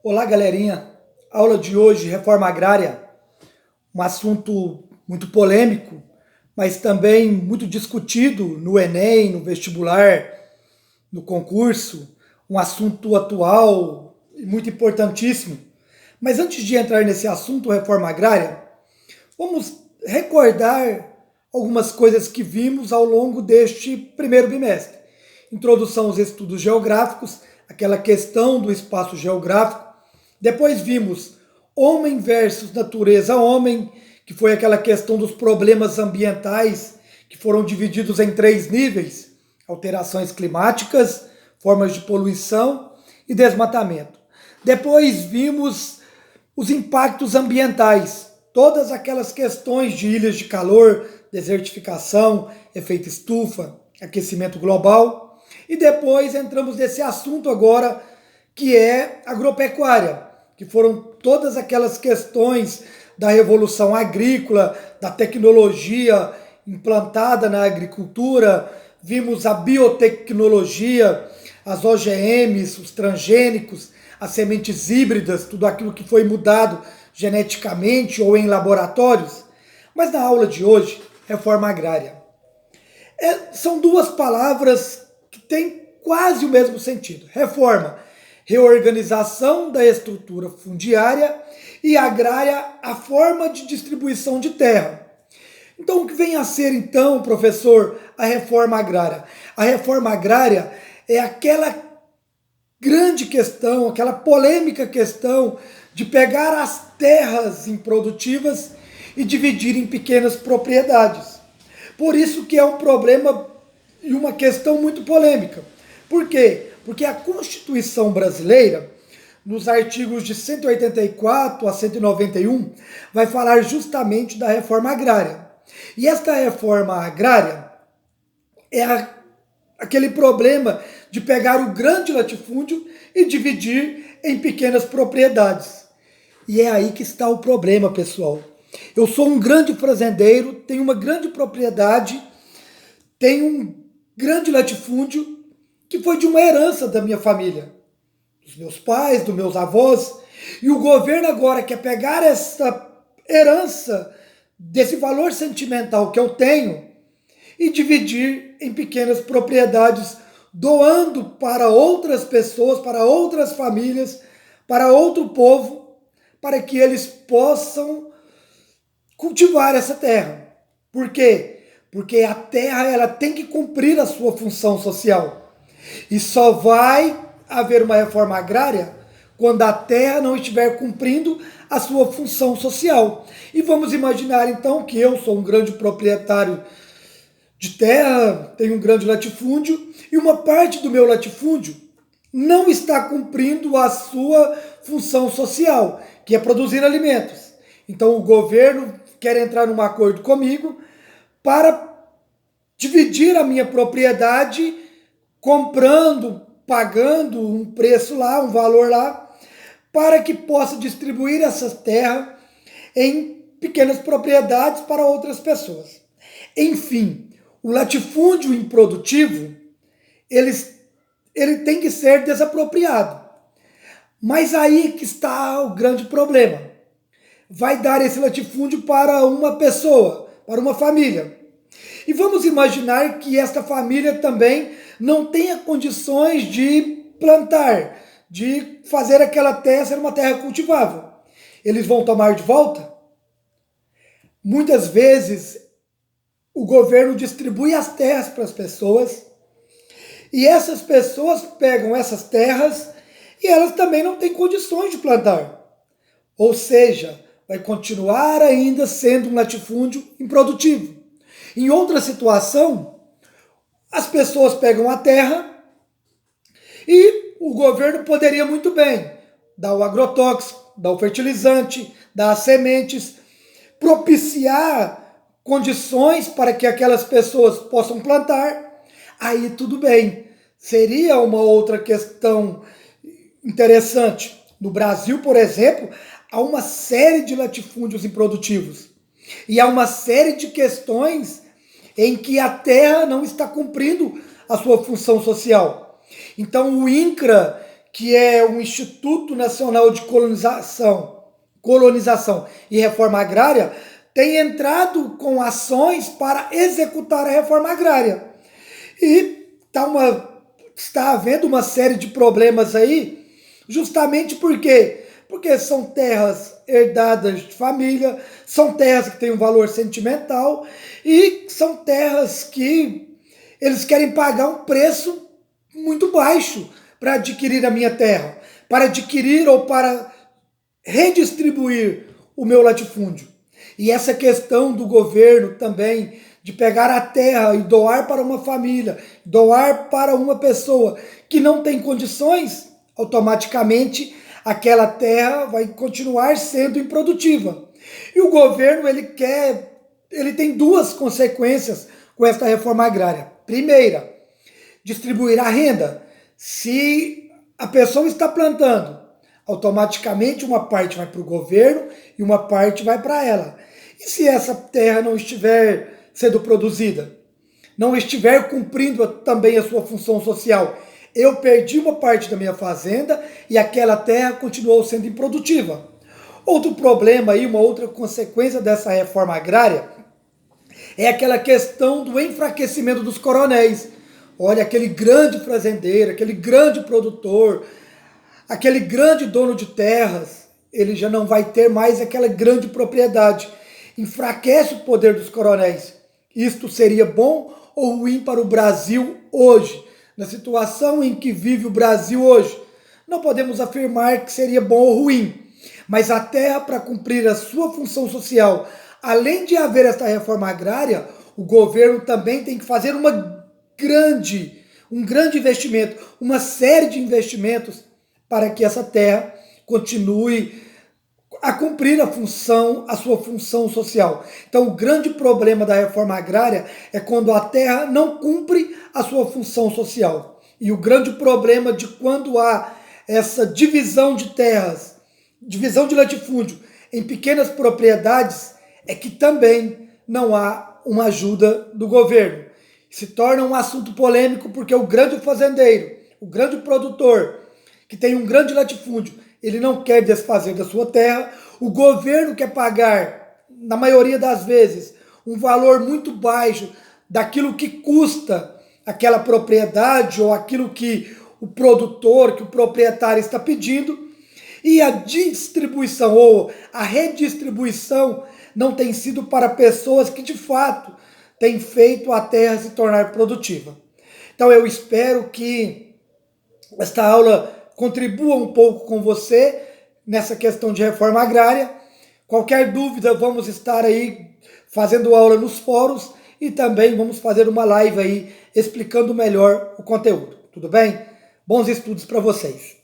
Olá, galerinha. Aula de hoje, reforma agrária, um assunto muito polêmico, mas também muito discutido no Enem, no vestibular, no concurso, um assunto atual e muito importantíssimo. Mas antes de entrar nesse assunto, reforma agrária, vamos recordar algumas coisas que vimos ao longo deste primeiro bimestre. Introdução aos estudos geográficos, aquela questão do espaço geográfico. Depois vimos homem versus natureza homem, que foi aquela questão dos problemas ambientais, que foram divididos em 3 níveis: alterações climáticas, formas de poluição e desmatamento. Depois vimos os impactos ambientais, todas aquelas questões de ilhas de calor, desertificação, efeito estufa, aquecimento global. E depois entramos nesse assunto agora, que é agropecuária, que foram todas aquelas questões da revolução agrícola, da tecnologia implantada na agricultura. Vimos a biotecnologia, as OGMs, os transgênicos, as sementes híbridas, tudo aquilo que foi mudado geneticamente ou em laboratórios. Mas na aula de hoje, reforma agrária. São duas palavras que têm quase o mesmo sentido. Reforma, reorganização da estrutura fundiária, e agrária, a forma de distribuição de terra. Então, o que vem a ser, então, professor, a reforma agrária? A reforma agrária é aquela grande questão, aquela polêmica questão de pegar as terras improdutivas e dividir em pequenas propriedades. Por isso que é um problema e uma questão muito polêmica. Por quê? Porque a Constituição brasileira, nos artigos de 184 a 191, vai falar justamente da reforma agrária. E esta reforma agrária é aquele problema de pegar o grande latifúndio e dividir em pequenas propriedades. E é aí que está o problema, pessoal. Eu sou um grande fazendeiro, tenho uma grande propriedade, tenho um grande latifúndio que foi de uma herança da minha família, dos meus pais, dos meus avós, e o governo agora quer pegar essa herança, desse valor sentimental que eu tenho, e dividir em pequenas propriedades, doando para outras pessoas, para outras famílias, para outro povo, para que eles possam cultivar essa terra. Por quê? Porque a terra ela tem que cumprir a sua função social. E só vai haver uma reforma agrária quando a terra não estiver cumprindo a sua função social. E vamos imaginar então que eu sou um grande proprietário de terra, tenho um grande latifúndio, e uma parte do meu latifúndio não está cumprindo a sua função social, que é produzir alimentos. Então o governo quer entrar num acordo comigo para dividir a minha propriedade, comprando, pagando um preço lá, um valor lá, para que possa distribuir essa terra em pequenas propriedades para outras pessoas. Enfim, o latifúndio improdutivo, ele tem que ser desapropriado. Mas aí que está o grande problema. Vai dar esse latifúndio para uma pessoa, para uma família. E vamos imaginar que esta família também não tenha condições de plantar, de fazer aquela terra ser uma terra cultivável. Eles vão tomar de volta? Muitas vezes o governo distribui as terras para as pessoas, e essas pessoas pegam essas terras e elas também não têm condições de plantar. Ou seja, vai continuar ainda sendo um latifúndio improdutivo. Em outra situação, as pessoas pegam a terra e o governo poderia muito bem dar o agrotóxico, dar o fertilizante, dar as sementes, propiciar condições para que aquelas pessoas possam plantar. Aí tudo bem. Seria uma outra questão interessante. No Brasil, por exemplo, há uma série de latifúndios improdutivos. E há uma série de questões em que a terra não está cumprindo a sua função social. Então o INCRA, que é o Instituto Nacional de Colonização e Reforma Agrária, tem entrado com ações para executar a reforma agrária. E está havendo uma série de problemas aí, justamente porque são terras herdadas de família, são terras que têm um valor sentimental e são terras que eles querem pagar um preço muito baixo para adquirir a minha terra, para adquirir ou para redistribuir o meu latifúndio. E essa questão do governo também de pegar a terra e doar para uma família, doar para uma pessoa que não tem condições, automaticamente aquela terra vai continuar sendo improdutiva. E o governo ele tem duas consequências com esta reforma agrária. Primeira, distribuir a renda. Se a pessoa está plantando, automaticamente uma parte vai para o governo e uma parte vai para ela. E se essa terra não estiver sendo produzida, não estiver cumprindo também a sua função social, eu perdi uma parte da minha fazenda e aquela terra continuou sendo improdutiva. Outro problema aí, uma outra consequência dessa reforma agrária é aquela questão do enfraquecimento dos coronéis. Olha, aquele grande fazendeiro, aquele grande produtor, aquele grande dono de terras, ele já não vai ter mais aquela grande propriedade. Enfraquece o poder dos coronéis. Isto seria bom ou ruim para o Brasil hoje? Na situação em que vive o Brasil hoje, não podemos afirmar que seria bom ou ruim. Mas a terra, para cumprir a sua função social, além de haver esta reforma agrária, o governo também tem que fazer um grande investimento, uma série de investimentos para que essa terra continue a cumprir a sua função social. Então, o grande problema da reforma agrária é quando a terra não cumpre a sua função social. E o grande problema de quando há essa divisão de terras, divisão de latifúndio em pequenas propriedades, é que também não há uma ajuda do governo. Se torna um assunto polêmico porque o grande fazendeiro, o grande produtor, que tem um grande latifúndio, ele não quer desfazer da sua terra, o governo quer pagar, na maioria das vezes, um valor muito baixo daquilo que custa aquela propriedade ou aquilo que o produtor, que o proprietário está pedindo, e a distribuição ou a redistribuição não tem sido para pessoas que de fato têm feito a terra se tornar produtiva. Então eu espero que esta aula contribua um pouco com você nessa questão de reforma agrária. Qualquer dúvida, vamos estar aí fazendo aula nos fóruns e também vamos fazer uma live aí explicando melhor o conteúdo. Tudo bem? Bons estudos para vocês.